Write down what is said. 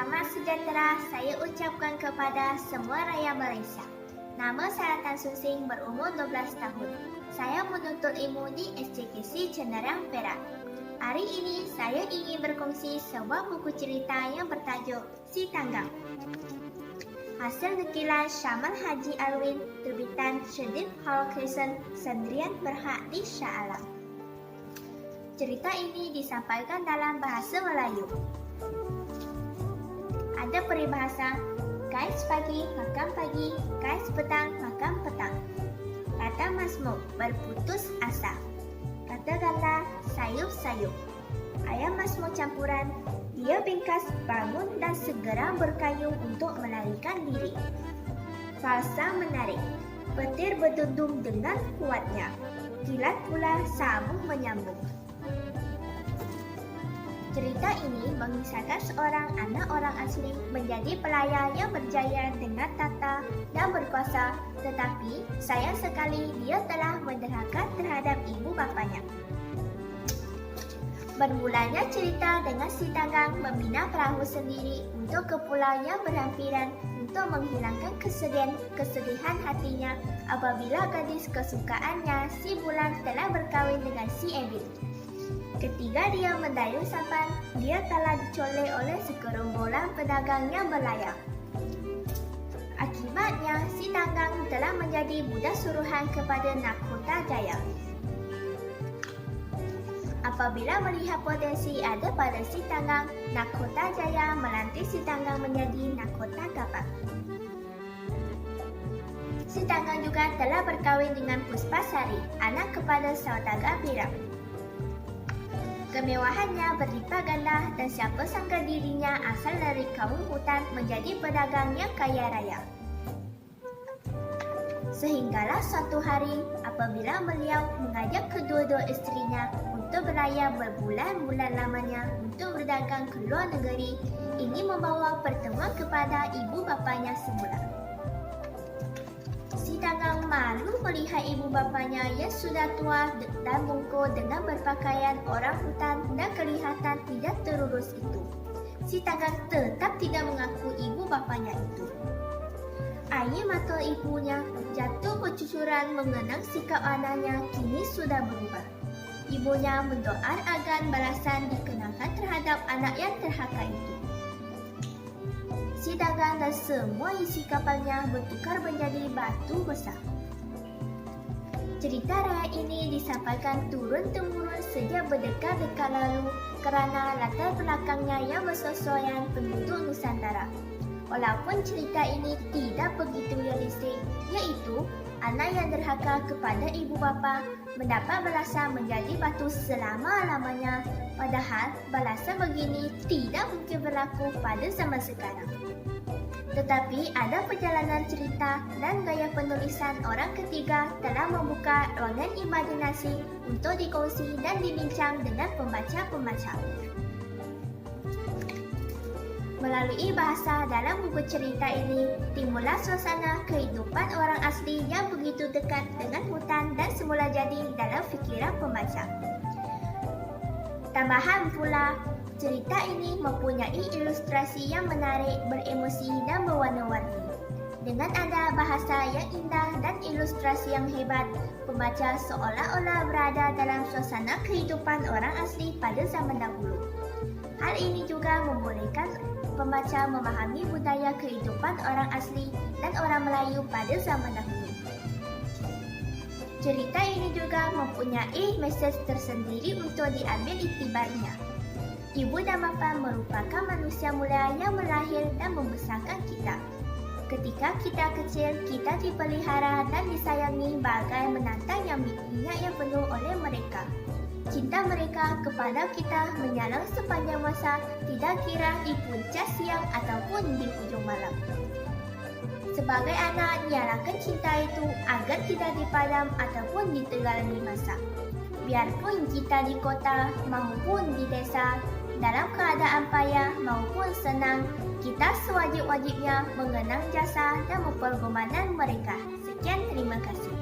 Selamat sejahtera saya ucapkan kepada semua rakyat Malaysia. Nama saya Tan Susing, berumur 12 tahun. Saya menuntut ilmu di SJKC Cenderam Perak. Hari ini saya ingin berkongsi sebuah buku cerita yang bertajuk Si Tanggang. Hasil nukilan Syamal Haji Alwin, terbitan Shedid Hall Crescent, Sendirian Berhad di Shah Alam. Cerita ini disampaikan dalam bahasa Melayu. Ada peribahasa, kais pagi makan pagi, kais petang makan petang. Kata Masmur, berputus asa. Kata ganda, sayup-sayup. Ayam Masmur campuran, dia bingkas bangun dan segera berkayu untuk melarikan diri. Falsa menarik, petir berdundung dengan kuatnya. Kilat pula sabung menyambung. Cerita ini mengisahkan seorang anak orang asli menjadi pelayan yang berjaya dengan tata dan berkuasa, tetapi sayang sekali dia telah menderhaka terhadap ibu bapanya. Bermulanya cerita dengan si Tanggang membina perahu sendiri untuk ke pulau yang berhampiran untuk menghilangkan kesedihan hatinya apabila gadis kesukaannya si Bulan telah berkahwin dengan si Ebil. Ketika dia mendayung sampan, dia telah dicolek oleh segerombolan pedagang yang berlayar. Akibatnya, si Tanggang telah menjadi budak suruhan kepada Nakota Jaya. Apabila melihat potensi ada pada si Tanggang, Nakota Jaya melantik si Tanggang menjadi Nakota Kapak. Si Tanggang juga telah berkahwin dengan Puspasari, anak kepada saudagar Perak. Kemewahannya berlipat ganda dan siapa sangka dirinya asal dari kaum hutan menjadi pedagang yang kaya raya. Sehinggalah suatu hari apabila beliau mengajak kedua-dua isterinya untuk berlayar berbulan-bulan lamanya untuk berdagang ke luar negeri, ini membawa pertemuan kepada ibu bapanya semula. Si Tanggang malu melihat ibu bapanya yang sudah tua dan bungkuk dengan berpakaian orang hutan dan kelihatan tidak terurus itu. Si Tanggang tetap tidak mengaku ibu bapanya itu. Air mata ibunya jatuh bercucuran mengenang sikap anaknya kini sudah berubah. Ibunya mendoa agar balasan dikenakan terhadap anak yang terhaka itu. Si Tanggang dan semua isi kapalnya bertukar menjadi batu besar. Cerita rakyat ini disampaikan turun-temurun sejak berdekad-dekad lalu kerana latar belakangnya yang bersesuaian penduduk Nusantara. Walaupun cerita ini tidak begitu realistik, iaitu anak yang derhaka kepada ibu bapa mendapat balasan menjadi batu selama-lamanya, padahal balasan begini tidak mungkin berlaku pada zaman sekarang. Tetapi ada perjalanan cerita dan gaya penulisan orang ketiga telah membuka ruangan imajinasi untuk dikongsi dan dibincang dengan pembaca-pembaca. Melalui bahasa dalam buku cerita ini, timbullah suasana kehidupan orang asli yang begitu dekat dengan hutan dan semula jadi dalam fikiran pembaca. Tambahan pula, cerita ini mempunyai ilustrasi yang menarik, beremosi dan berwarna-warni. Dengan ada bahasa yang indah dan ilustrasi yang hebat, pembaca seolah-olah berada dalam suasana kehidupan orang asli pada zaman dahulu. Hal ini juga membolehkan pembaca memahami budaya kehidupan orang asli dan orang Melayu pada zaman dahulu. Cerita ini juga mempunyai mesej tersendiri untuk diambil iktibarnya. Ibu dan bapa merupakan manusia mulia yang melahir dan membesarkan kita. Ketika kita kecil, kita dipelihara dan disayangi bagai menantang yang minyak yang penuh oleh mereka. Cinta mereka kepada kita menyalang sepanjang masa, tidak kira di puncak siang ataupun di hujung malam. Sebagai anak, nyalakan cinta itu agar tidak dipadam ataupun ditegali masa. Biarpun kita di kota maupun di desa, dalam keadaan payah maupun senang, kita sewajib-wajibnya mengenang jasa dan mempergunakan mereka. Sekian, terima kasih.